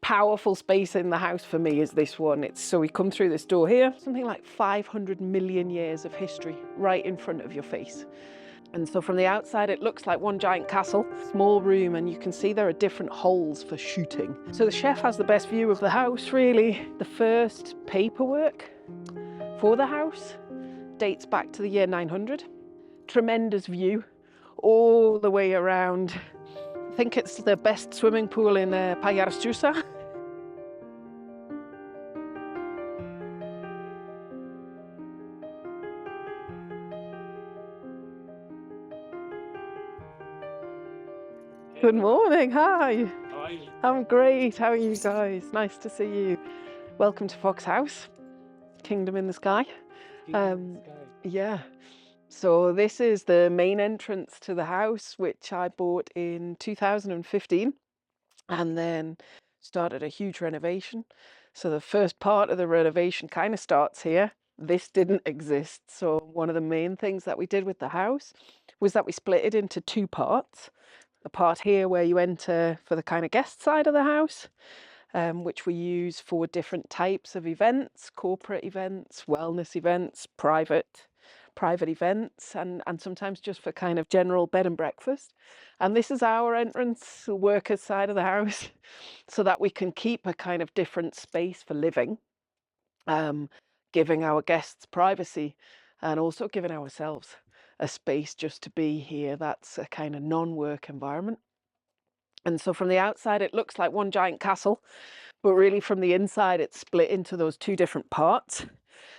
powerful space in the house for me is this one. So we come through this door here, something like 500 million years of history right in front of your face. And so from the outside, it looks like one giant castle, small room, and you can see there are different holes for shooting. So the chef has the best view of the house, really. The first paperwork for the house dates back to the year 900. Tremendous view all the way around. I think it's the best swimming pool in Terrace. Good morning, hi. How are you? I'm great, how are you guys? Nice to see you. Welcome to Fox House, Kingdom in the Sky. Yeah, so this is the main entrance to the house, which I bought in 2015 and then started a huge renovation. So the first part of the renovation kind of starts here. This didn't exist. So one of the main things that we did with the house was that we split it into two parts. The part here where you enter for the kind of guest side of the house, which we use for different types of events, corporate events, wellness events, private events, and sometimes just for kind of general bed and breakfast. And this is our entrance, the workers' side of the house, so that we can keep a kind of different space for living, giving our guests privacy and also giving ourselves a space just to be here. That's a kind of non-work environment. And so from the outside, it looks like one giant castle, but really from the inside, it's split into those two different parts.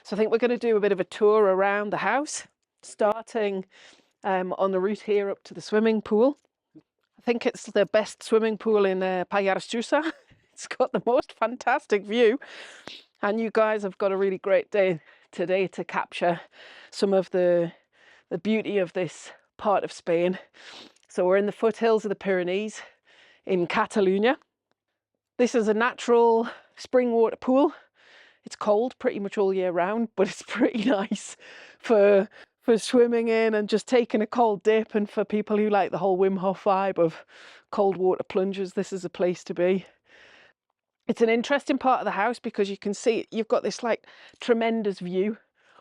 So I think we're going to do a bit of a tour around the house, starting on the route here up to the swimming pool. I think it's the best swimming pool in Terrace. It's got the most fantastic view. And you guys have got a really great day today to capture some of the beauty of this part of Spain. So we're in the foothills of the Pyrenees in Catalonia. This is a natural spring water pool. It's cold pretty much all year round, but it's pretty nice for swimming in and just taking a cold dip. And for people who like the whole Wim Hof vibe of cold water plunges, this is a place to be. It's an interesting part of the house because you can see you've got this like tremendous view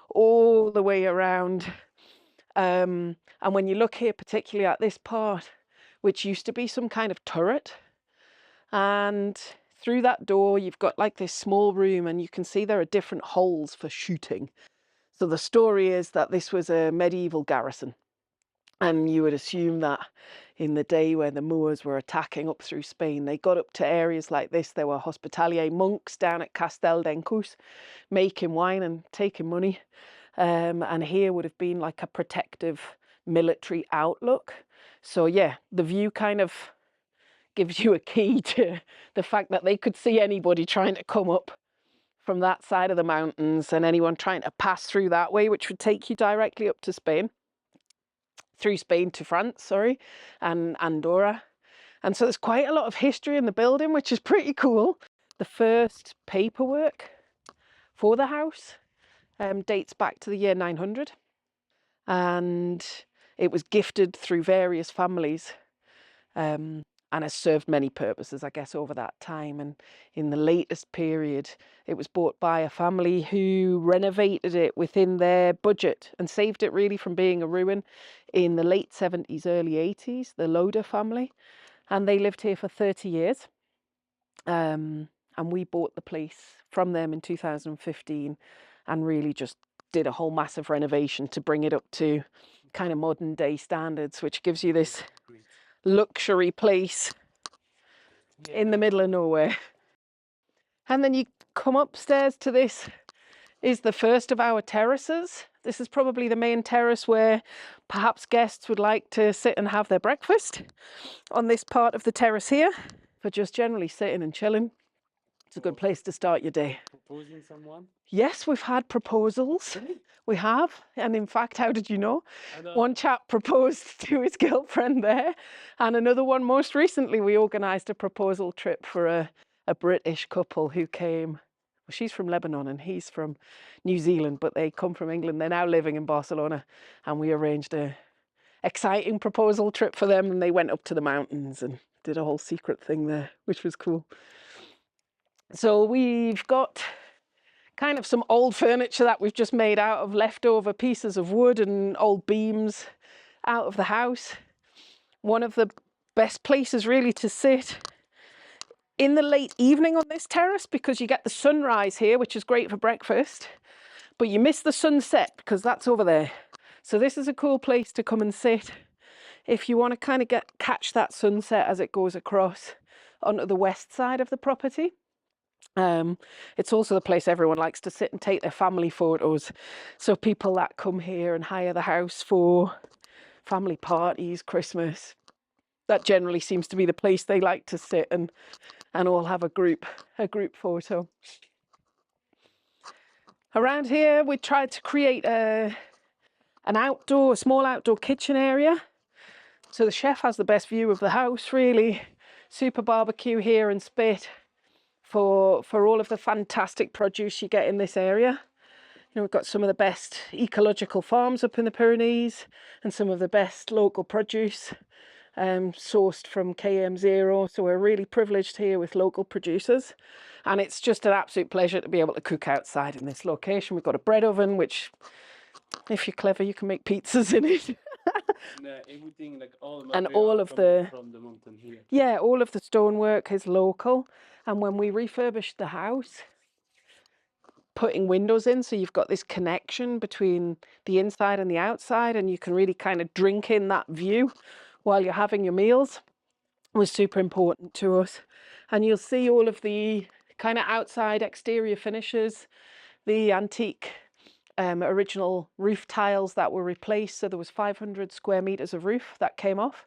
all the way around. And when you look here, particularly at this part, which used to be some kind of turret, and through that door, you've got like this small room, and you can see there are different holes for shooting. So the story is that this was a medieval garrison. And you would assume that in the day when the Moors were attacking up through Spain, they got up to areas like this. There were hospitalier monks down at Castelldencús making wine and taking money. And here would have been like a protective military outlook. So yeah, the view kind of gives you a key to the fact that they could see anybody trying to come up from that side of the mountains and anyone trying to pass through that way, which would take you directly up to Spain, through Spain to France, sorry, and Andorra. And so there's quite a lot of history in the building, which is pretty cool. The first paperwork for the house dates back to the year 900, and it was gifted through various families and has served many purposes, I guess, over that time. And in the latest period, it was bought by a family who renovated it within their budget and saved it really from being a ruin in the late 70s, early 80s, the Loader family. And they lived here for 30 years. And we bought the place from them in 2015 and really just did a whole massive renovation to bring it up to kind of modern day standards, which gives you this luxury place in the middle of nowhere. And then you come upstairs to this is the first of our terraces. This is probably the main terrace where perhaps guests would like to sit and have their breakfast on this part of the terrace here, for just generally sitting and chilling. It's a good place to start your day. Proposing someone? Yes, we've had proposals. Really? We have. And in fact, how did you know? One chap proposed to his girlfriend there, and another one most recently we organised a proposal trip for a British couple who came. Well, she's from Lebanon and he's from New Zealand, but they come from England. They're now living in Barcelona, and we arranged a exciting proposal trip for them, and they went up to the mountains and did a whole secret thing there, which was cool. So we've got kind of some old furniture that we've just made out of leftover pieces of wood and old beams out of the house. One of the best places really to sit in the late evening on this terrace, because you get the sunrise here, which is great for breakfast, but you miss the sunset because that's over there. So this is a cool place to come and sit if you want to kind of catch that sunset as it goes across onto the west side of the property. It's also the place everyone likes to sit and take their family photos. So people that come here and hire the house for family parties, Christmas, that generally seems to be the place they like to sit and all have a group photo. Around here, we tried to create a small outdoor kitchen area. So the chef has the best view of the house, really. Super barbecue here and spit for all of the fantastic produce you get in this area. You know, we've got some of the best ecological farms up in the Pyrenees and some of the best local produce sourced from KM0. So we're really privileged here with local producers. And it's just an absolute pleasure to be able to cook outside in this location. We've got a bread oven, which, if you're clever, you can make pizzas in it. Everything, like all and all of from the mountain here. Yeah, all of the stonework is local. And when we refurbished the house, putting windows in, so you've got this connection between the inside and the outside, and you can really kind of drink in that view while you're having your meals, was super important to us. And you'll see all of the kind of outside exterior finishes, the antique original roof tiles that were replaced. So there was 500 square meters of roof that came off.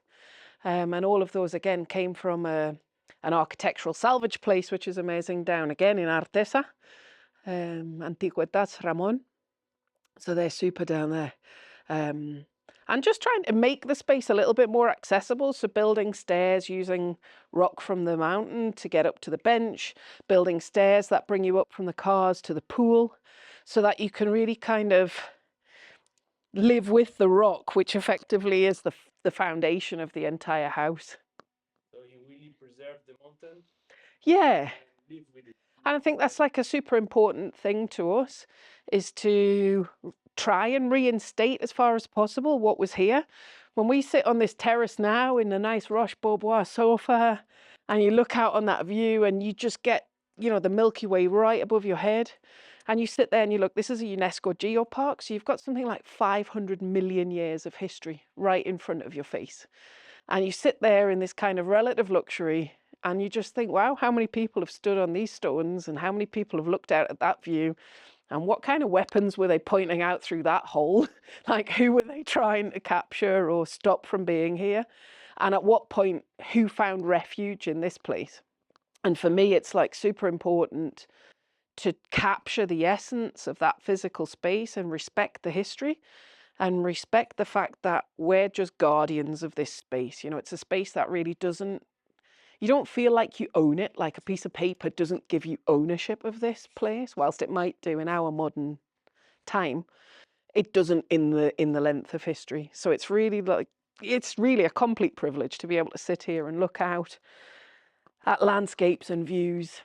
And all of those, again, came from an architectural salvage place, which is amazing, down again in Artesa, Antigüedades Ramon. So they're super down there. And just trying to make the space a little bit more accessible. So building stairs using rock from the mountain to get up to the bench, building stairs that bring you up from the cars to the pool, so that you can really kind of live with the rock, which effectively is the foundation of the entire house. So you really preserve the mountain? Yeah. And live with it. And I think that's like a super important thing to us, is to try and reinstate as far as possible what was here. When we sit on this terrace now in a nice Roche-Beaubois sofa, and you look out on that view and you just get, you know, the Milky Way right above your head, and you sit there and you look, this is a UNESCO geopark, so you've got something like 500 million years of history right in front of your face. And you sit there in this kind of relative luxury, and you just think, wow, how many people have stood on these stones, and how many people have looked out at that view, and what kind of weapons were they pointing out through that hole? Like, who were they trying to capture or stop from being here? And at what point, who found refuge in this place? And for me, it's like super important to capture the essence of that physical space and respect the history and respect the fact that we're just guardians of this space. You know, it's a space that really doesn't, you don't feel like you own it, like a piece of paper doesn't give you ownership of this place, whilst it might do in our modern time. It doesn't in the length of history. So it's really a complete privilege to be able to sit here and look out at landscapes and views.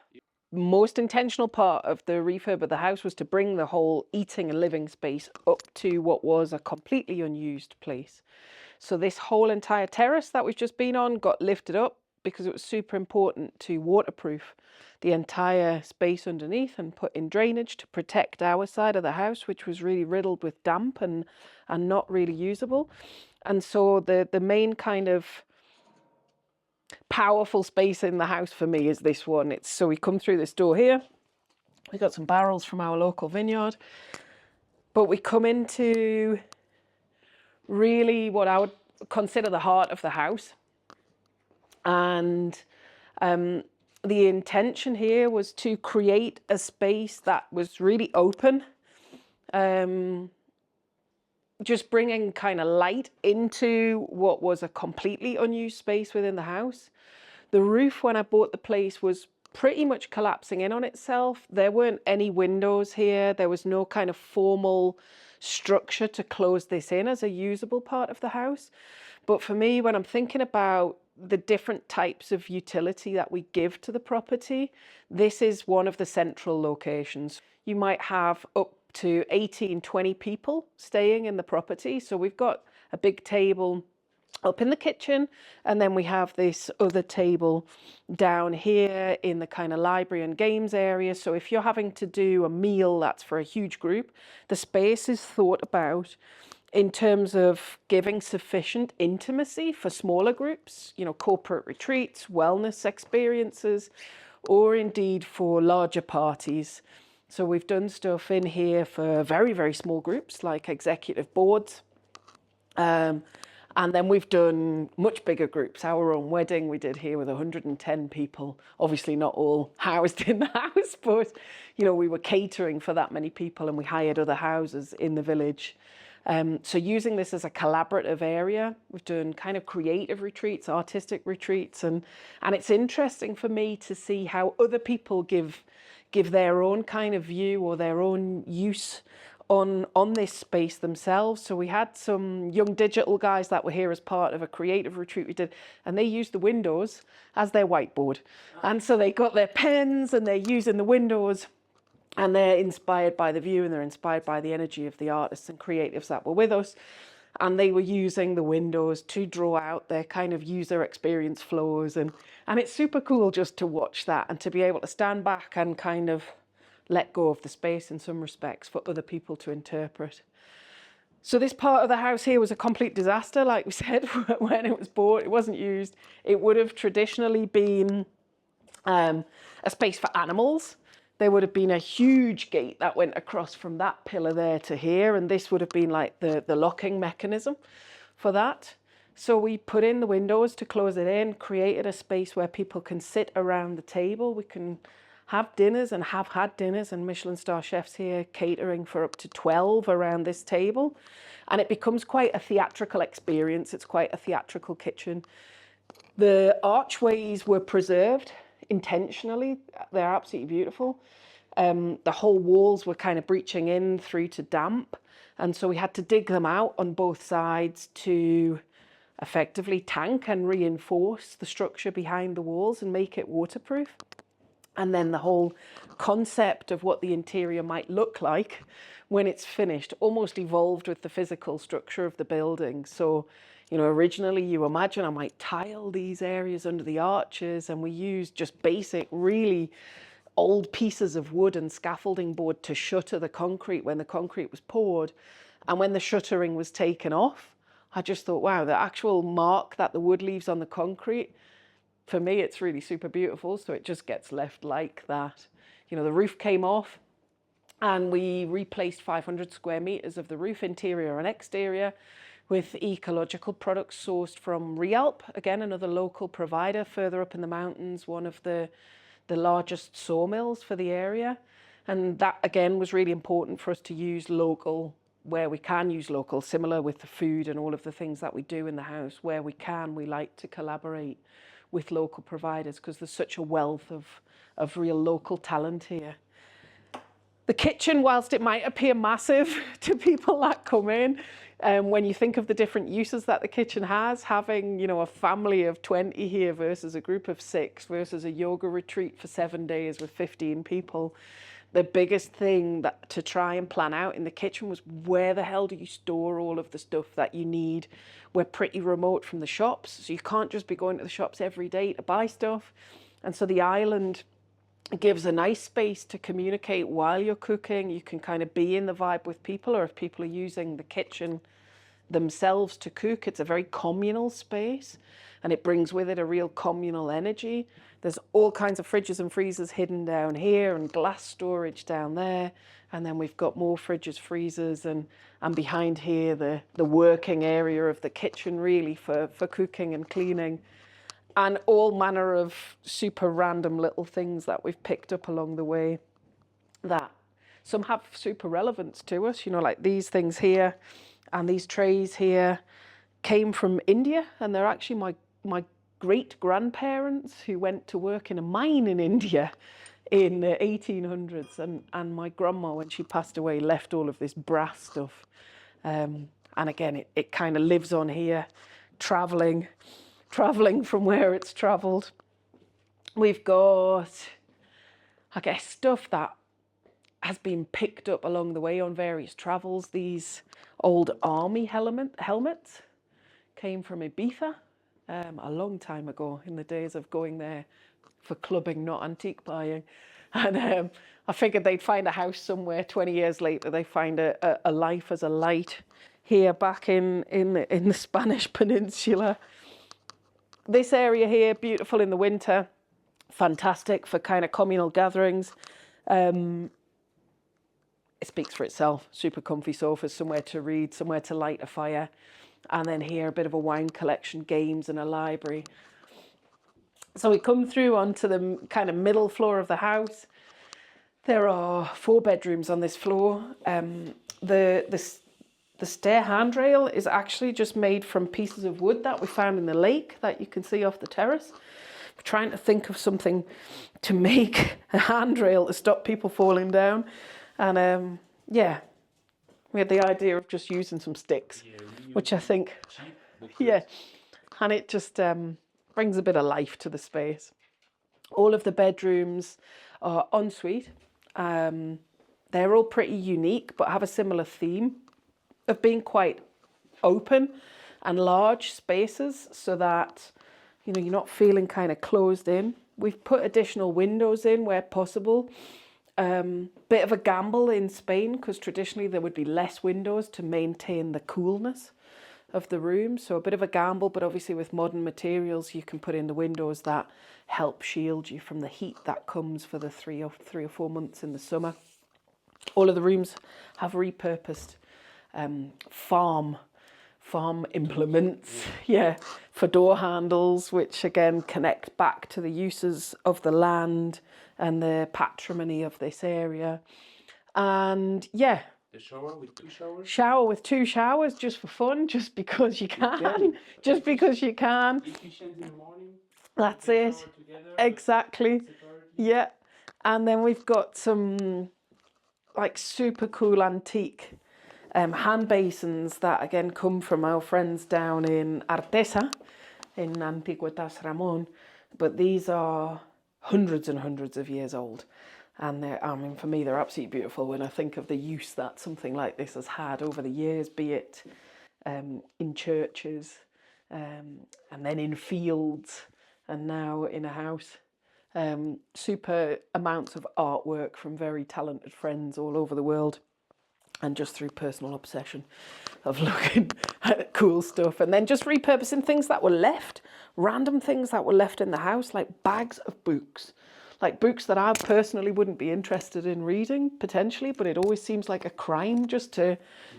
Most intentional part of the refurb of the house was to bring the whole eating and living space up to what was a completely unused place. So this whole entire terrace that we've just been on got lifted up because it was super important to waterproof the entire space underneath and put in drainage to protect our side of the house, which was really riddled with damp and not really usable. And so the main kind of powerful space in the house for me is this one. So we come through this door here. We got some barrels from our local vineyard, but we come into really what I would consider the heart of the house. And the intention here was to create a space that was really open, just bringing kind of light into what was a completely unused space within the house. The roof, when I bought the place, was pretty much collapsing in on itself. There weren't any windows here. There was no kind of formal structure to close this in as a usable part of the house. But for me, when I'm thinking about the different types of utility that we give to the property, this is one of the central locations. You might have up to 18, 20 people staying in the property. So we've got a big table up in the kitchen, and then we have this other table down here in the kind of library and games area. So if you're having to do a meal that's for a huge group, the space is thought about in terms of giving sufficient intimacy for smaller groups, you know, corporate retreats, wellness experiences, or indeed for larger parties. So we've done stuff in here for very, very small groups like executive boards. And then we've done much bigger groups. Our own wedding we did here with 110 people. Obviously not all housed in the house, but you know, we were catering for that many people, and we hired other houses in the village. So using this as a collaborative area, we've done kind of creative retreats, artistic retreats, and it's interesting for me to see how other people give their own kind of view or their own use on this space themselves. So we had some young digital guys that were here as part of a creative retreat we did, and they used the windows as their whiteboard. And so they got their pens and they're using the windows, and they're inspired by the view, and they're inspired by the energy of the artists and creatives that were with us. And they were using the windows to draw out their kind of user experience flows. And it's super cool just to watch that and to be able to stand back and kind of let go of the space in some respects for other people to interpret. So this part of the house here was a complete disaster, like we said, when it was bought. It wasn't used. It would have traditionally been a space for animals. There would have been a huge gate that went across from that pillar there to here, and this would have been like the locking mechanism for that. So we put in the windows to close it in, created a space where people can sit around the table. We can have dinners and have had dinners, and Michelin star chefs here catering for up to 12 around this table. And it becomes quite a theatrical experience. It's quite a theatrical kitchen. The archways were preserved intentionally. They're absolutely beautiful. The whole walls were kind of breaching in through to damp. And so we had to dig them out on both sides to effectively tank and reinforce the structure behind the walls and make it waterproof. And then the whole concept of what the interior might look like when it's finished almost evolved with the physical structure of the building. So, you know, originally you imagine I might tile these areas under the arches, and we used just basic, really old pieces of wood and scaffolding board to shutter the concrete when the concrete was poured. And when the shuttering was taken off, I just thought, wow, the actual mark that the wood leaves on the concrete, for me, it's really super beautiful. So it just gets left like that. You know, the roof came off, and we replaced 500 square meters of the roof, interior and exterior, with ecological products sourced from Rialp, again, another local provider further up in the mountains, one of the largest sawmills for the area. And that, again, was really important for us to use local where we can use local, similar with the food and all of the things that we do in the house. Where we can, we like to collaborate with local providers because there's such a wealth of real local talent here. The kitchen, whilst it might appear massive to people that come in, when you think of the different uses that the kitchen has, having, you know, a family of 20 here versus a group of 6 versus a yoga retreat for 7 days with 15 people, the biggest thing that to try and plan out in the kitchen was, where the hell do you store all of the stuff that you need? We're pretty remote from the shops, so you can't just be going to the shops every day to buy stuff. And so the island gives a nice space to communicate while you're cooking. You can kind of be in the vibe with people, or if people are using the kitchen themselves to cook, it's a very communal space, and it brings with it a real communal energy. There's all kinds of fridges and freezers hidden down here, and glass storage down there. And then we've got more fridges, freezers, and behind here, the working area of the kitchen, really, for cooking and cleaning. And all manner of super random little things that we've picked up along the way that some have super relevance to us, you know, like these things here and these trays here came from India, and they're actually my great grandparents who went to work in a mine in India in the 1800s, and my grandma, when she passed away, left all of this brass stuff. And again, it kind of lives on here, traveling traveling from where it's traveled. We've got, I guess, stuff that has been picked up along the way on various travels. These old army helmets came from Ibiza a long time ago, in the days of going there for clubbing, not antique buying. And I figured they'd find a house somewhere 20 years later. They find a life as a light here back in the Spanish peninsula. This area here, beautiful in the winter, fantastic for kind of communal gatherings. It speaks for itself. Super comfy sofas, somewhere to read, somewhere to light a fire. And then here, a bit of a wine collection, games and a library. So we come through onto the kind of middle floor of the house. There are 4 bedrooms on this floor. The stair handrail is actually just made from pieces of wood that we found in the lake that you can see off the terrace. We're trying to think of something to make a handrail to stop people falling down. And yeah, we had the idea of just using some sticks, which I think, yeah, and it just brings a bit of life to the space. All of the bedrooms are ensuite. They're all pretty unique, but have a similar theme of being quite open and large spaces, so that, you know, you're not feeling kind of closed in. We've put additional windows in where possible. Bit of a gamble in Spain, because traditionally there would be less windows to maintain the coolness of the room. So a bit of a gamble, but obviously with modern materials you can put in the windows that help shield you from the heat that comes for the 3 or 4 months in the summer. All of the rooms have repurposed farm implements, yeah, for door handles, which again connect back to the uses of the land and the patrimony of this area. And yeah, The shower with 2 showers. shower with 2 showers, just for fun, just because you can, just because you can. Efficient in the morning. That's They it. shower together, Exactly. separately. Yeah. And then we've got some like super cool antique hand basins that again come from our friends down in Artesa, in Antiguitas Ramon. But these are hundreds and hundreds of years old. And I mean, for me, they're absolutely beautiful when I think of the use that something like this has had over the years, be it in churches and then in fields and now in a house. Super amounts of artwork from very talented friends all over the world, and just through personal obsession of looking at cool stuff, and then just repurposing things that were left, random things that were left in the house, like bags of books, like books that I personally wouldn't be interested in reading potentially, but it always seems like a crime just to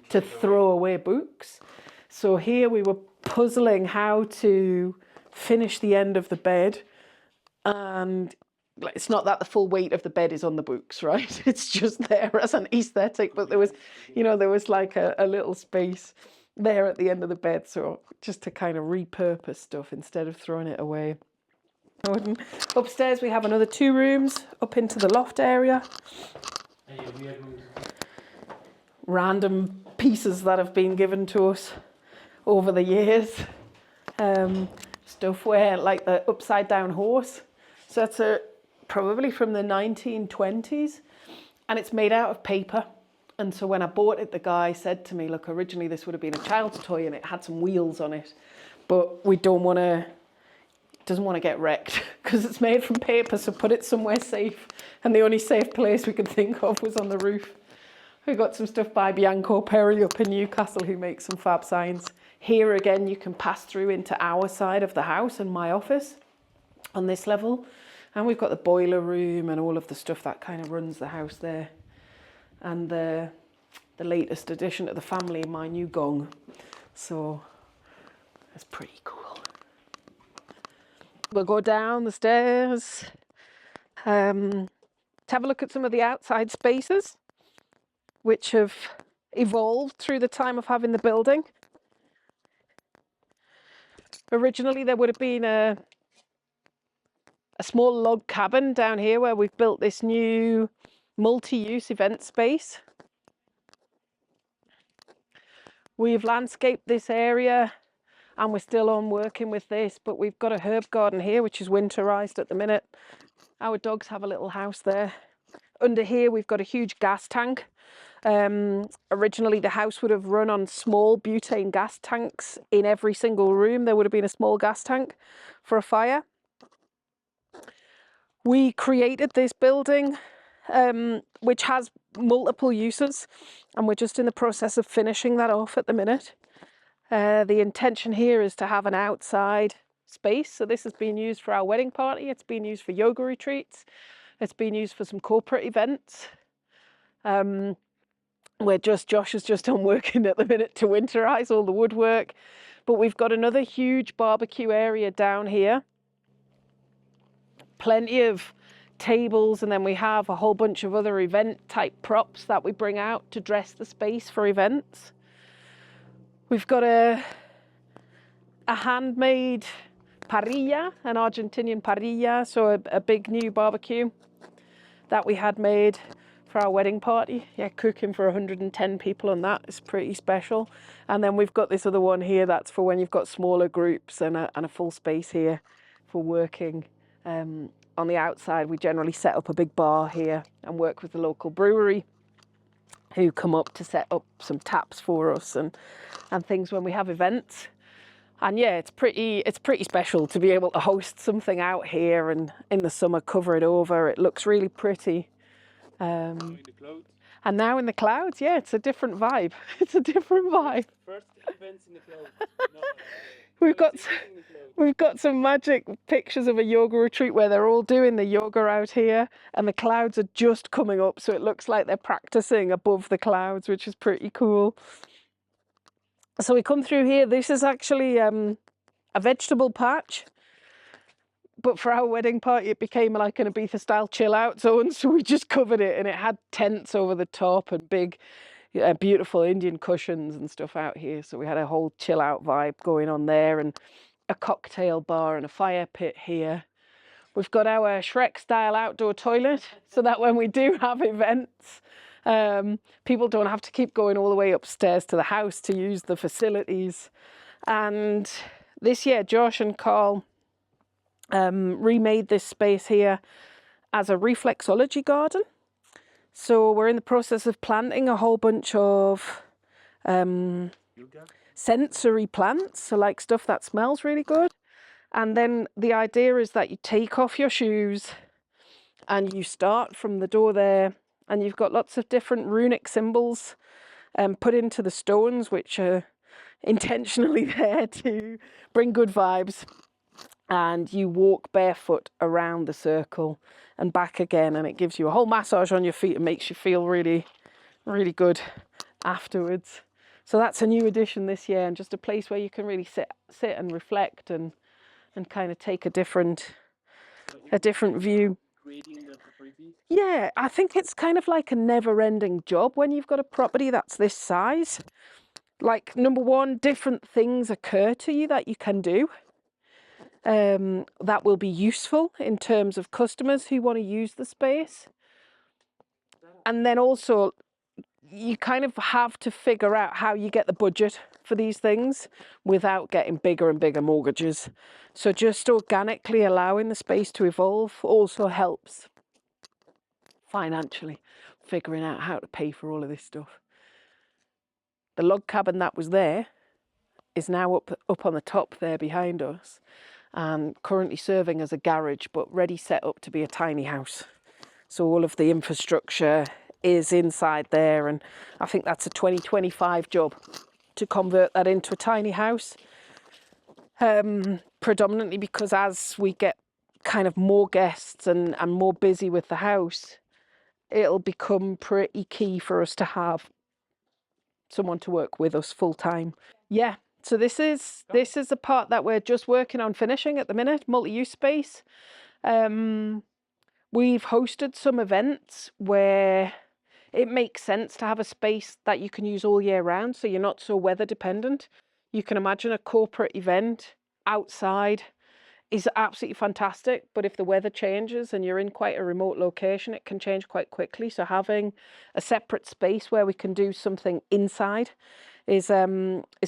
throw away books. So here we were puzzling how to finish the end of the bed, and it's not that the full weight of the bed is on the books, right? It's just there as an aesthetic, but there was, you know, there was like a little space there at the end of the bed, so just to kind of repurpose stuff instead of throwing it away. Upstairs we have another 2 rooms up into the loft area. Random pieces that have been given to us over the years. Stuff where, like the upside down horse. So that's probably from the 1920s, and it's made out of paper. And so when I bought it, the guy said to me, look, originally this would have been a child's toy and it had some wheels on it, but we doesn't want to get wrecked because it's made from paper, so put it somewhere safe. And the only safe place we could think of was on the roof. We got some stuff by Bianco Perry up in Newcastle, who makes some fab signs. Here again, you can pass through into our side of the house and my office on this level. And we've got the boiler room and all of the stuff that kind of runs the house there. And the latest addition to the family, my new gong. So it's pretty cool. We'll go down the stairs to have a look at some of the outside spaces, which have evolved through the time of having the building. Originally, there would have been a small log cabin down here where we've built this new multi-use event space. We've landscaped this area and we're still on working with this, but we've got a herb garden here, which is winterized at the minute. Our dogs have a little house there. Under here, we've got a huge gas tank. Originally, the house would have run on small butane gas tanks. In every single room, there would have been a small gas tank for a fire. We created this building, which has multiple uses, and we're just in the process of finishing that off at the minute. The intention here is to have an outside space. So this has been used for our wedding party. It's been used for yoga retreats. It's been used for some corporate events. Josh is just on working at the minute to winterize all the woodwork. But we've got another huge barbecue area down here. Plenty of tables, and then we have a whole bunch of other event type props that we bring out to dress the space for events. We've got a handmade parrilla, an Argentinian parrilla, so a big new barbecue that we had made for our wedding party. Yeah, cooking for 110 people on that is pretty special. And then we've got this other one here that's for when you've got smaller groups, and a full space here for working. On the outside, we generally set up a big bar here and work with the local brewery, who come up to set up some taps for us and things when we have events. And yeah, it's pretty special to be able to host something out here and in the summer cover it over. It looks really pretty. And now in the clouds, yeah, it's a different vibe. It's a different vibe. First events in the clouds. We've got some magic pictures of a yoga retreat where they're all doing the yoga out here, and the clouds are just coming up, so it looks like they're practicing above the clouds, which is pretty cool. So we come through here. This is actually a vegetable patch, but for our wedding party, it became like an Ibiza style chill out zone. So we just covered it, and it had tents over the top and big, beautiful Indian cushions and stuff out here. So we had a whole chill out vibe going on there, and a cocktail bar and a fire pit here. We've got our Shrek style outdoor toilet, so that when we do have events, people don't have to keep going all the way upstairs to the house to use the facilities. And this year, Josh and Carl remade this space here as a reflexology garden. So we're in the process of planting a whole bunch of sensory plants, so like stuff that smells really good. And then the idea is that you take off your shoes and you start from the door there, and you've got lots of different runic symbols put into the stones, which are intentionally there to bring good vibes. And you walk barefoot around the circle and back again, and it gives you a whole massage on your feet and makes you feel really, really good afterwards. So that's a new addition this year, and just a place where you can really sit and reflect and kind of take a different view. Yeah, I think it's kind of like a never-ending job when you've got a property that's this size. Like, number one, different things occur to you that you can do that will be useful in terms of customers who want to use the space. And then also, you kind of have to figure out how you get the budget for these things without getting bigger and bigger mortgages. So just organically allowing the space to evolve also helps financially, figuring out how to pay for all of this stuff. The log cabin that was there is now up on the top there behind us, and currently serving as a garage, but ready set up to be a tiny house. So all of the infrastructure is inside there, and I think that's a 2025 job to convert that into a tiny house. Predominantly because as we get kind of more guests and more busy with the house, it'll become pretty key for us to have someone to work with us full time. Yeah, so this is the part that we're just working on finishing at the minute, multi-use space. We've hosted some events where it makes sense to have a space that you can use all year round, so you're not so weather dependent. You can imagine a corporate event outside is absolutely fantastic, but if the weather changes and you're in quite a remote location, it can change quite quickly. So having a separate space where we can do something inside is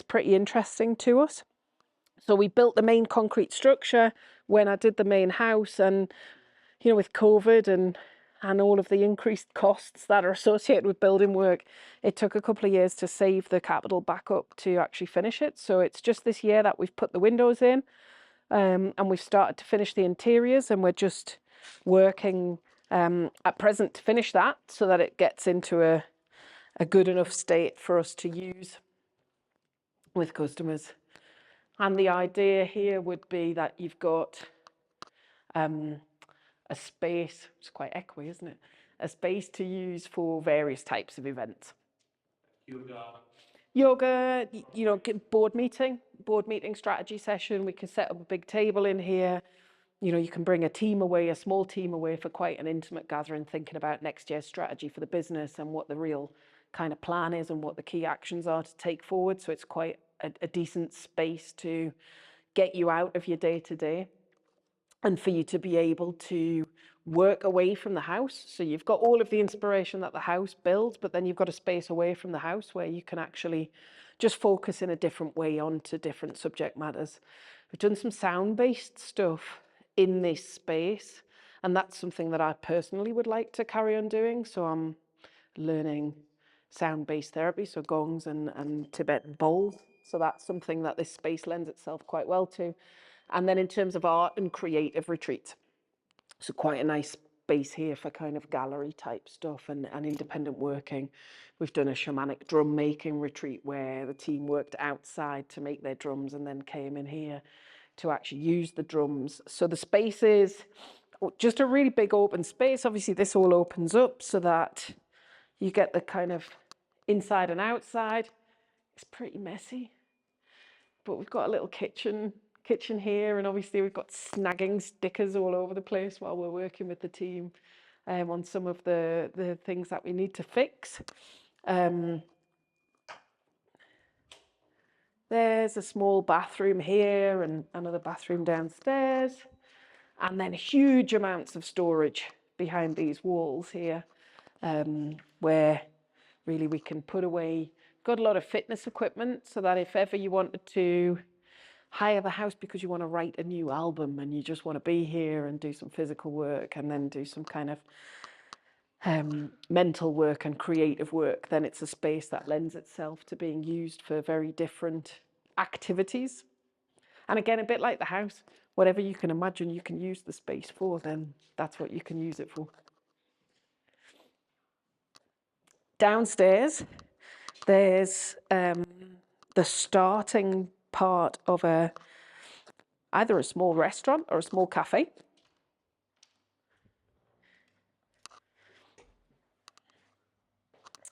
pretty interesting to us. So we built the main concrete structure when I did the main house, and with COVID and all of the increased costs that are associated with building work, it took a couple of years to save the capital back up to actually finish it. So it's just this year that we've put the windows in, and we've started to finish the interiors, and we're just working at present to finish that so that it gets into a good enough state for us to use with customers. And the idea here would be that you've got a space, it's quite echoey, isn't it? A space to use for various types of events. Yoga, board meeting strategy session. We can set up a big table in here. You can bring a team away, a small team away for quite an intimate gathering, thinking about next year's strategy for the business and what the real kind of plan is and what the key actions are to take forward. So it's quite a decent space to get you out of your day-to-day and for you to be able to work away from the house. So you've got all of the inspiration that the house builds, but then you've got a space away from the house where you can actually just focus in a different way onto different subject matters. We've done some sound-based stuff in this space, and that's something that I personally would like to carry on doing. So I'm learning sound-based therapy, so gongs and Tibetan bowls. So that's something that this space lends itself quite well to. And then in terms of art and creative retreats, so quite a nice space here for kind of gallery type stuff and independent working. We've done a shamanic drum making retreat where the team worked outside to make their drums and then came in here to actually use the drums. So the space is just a really big open space. Obviously this all opens up so that you get the kind of inside and outside. It's pretty messy, but we've got a little kitchen here, and obviously we've got snagging stickers all over the place while we're working with the team on some of the things that we need to fix. There's a small bathroom here and another bathroom downstairs, and then huge amounts of storage behind these walls here, where really we can put away. Got a lot of fitness equipment so that if ever you wanted to hire the house because you want to write a new album and you just want to be here and do some physical work and then do some kind of mental work and creative work, then it's a space that lends itself to being used for very different activities. And again, a bit like the house, whatever you can imagine you can use the space for, then that's what you can use it for. Downstairs, there's the starting part of either a small restaurant or a small cafe.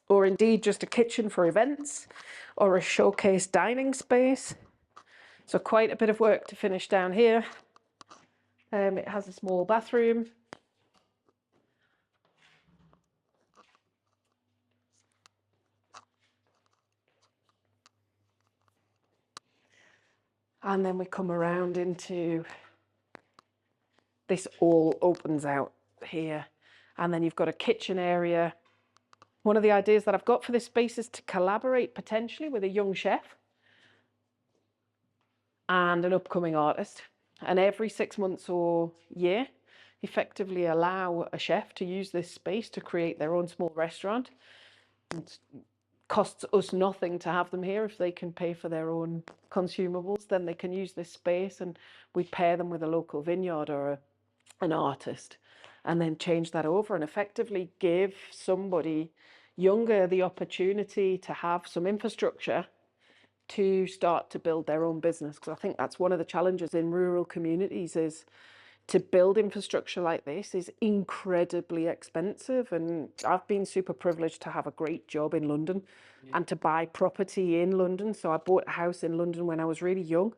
Or indeed just a kitchen for events or a showcase dining space. So quite a bit of work to finish down here. It has a small bathroom. And then we come around into this, all opens out here. And then you've got a kitchen area. One of the ideas that I've got for this space is to collaborate potentially with a young chef and an upcoming artist. And every 6 months or year, effectively allow a chef to use this space to create their own small restaurant. It costs us nothing to have them here. If they can pay for their own consumables, then they can use this space, and we pair them with a local vineyard or an artist, and then change that over and effectively give somebody younger the opportunity to have some infrastructure to start to build their own business. Because I think that's one of the challenges in rural communities, is to build infrastructure like this is incredibly expensive. And I've been super privileged to have a great job in London and to buy property in London. So I bought a house in London when I was really young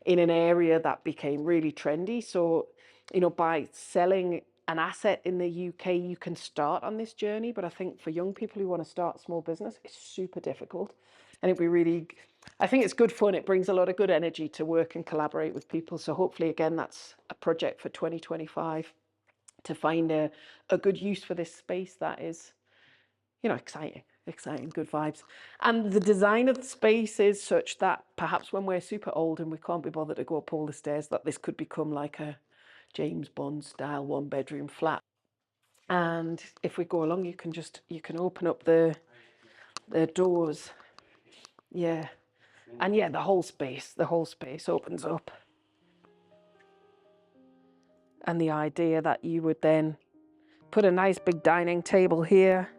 in an area that became really trendy. So, by selling an asset in the UK, you can start on this journey. But I think for young people who want to start a small business, it's super difficult. And I think it's good fun. It brings a lot of good energy to work and collaborate with people. So hopefully, again, that's a project for 2025, to find a good use for this space that is, exciting. exciting, good vibes. And the design of the space is such that perhaps when we're super old and we can't be bothered to go up all the stairs, that this could become like a James Bond style 1-bedroom flat. And if we go along, you can open up the doors. Yeah. And yeah, the whole space opens up. And the idea that you would then put a nice big dining table here,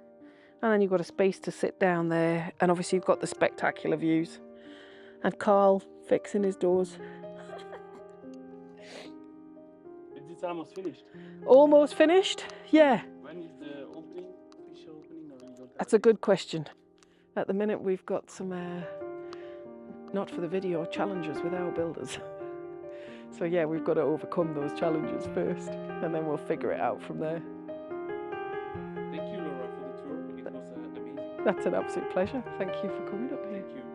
and then you've got a space to sit down there, and obviously you've got the spectacular views. And Carl fixing his doors. It's almost finished. Almost finished? Yeah. When is the opening? Official opening, or you don't have That's a good question. At the minute we've got some, not for the video, challenges with our builders. So yeah, we've got to overcome those challenges first, and then we'll figure it out from there. Thank you, Laura, for the tour. It was amazing. That's an absolute pleasure. Thank you for coming up here. Thank you.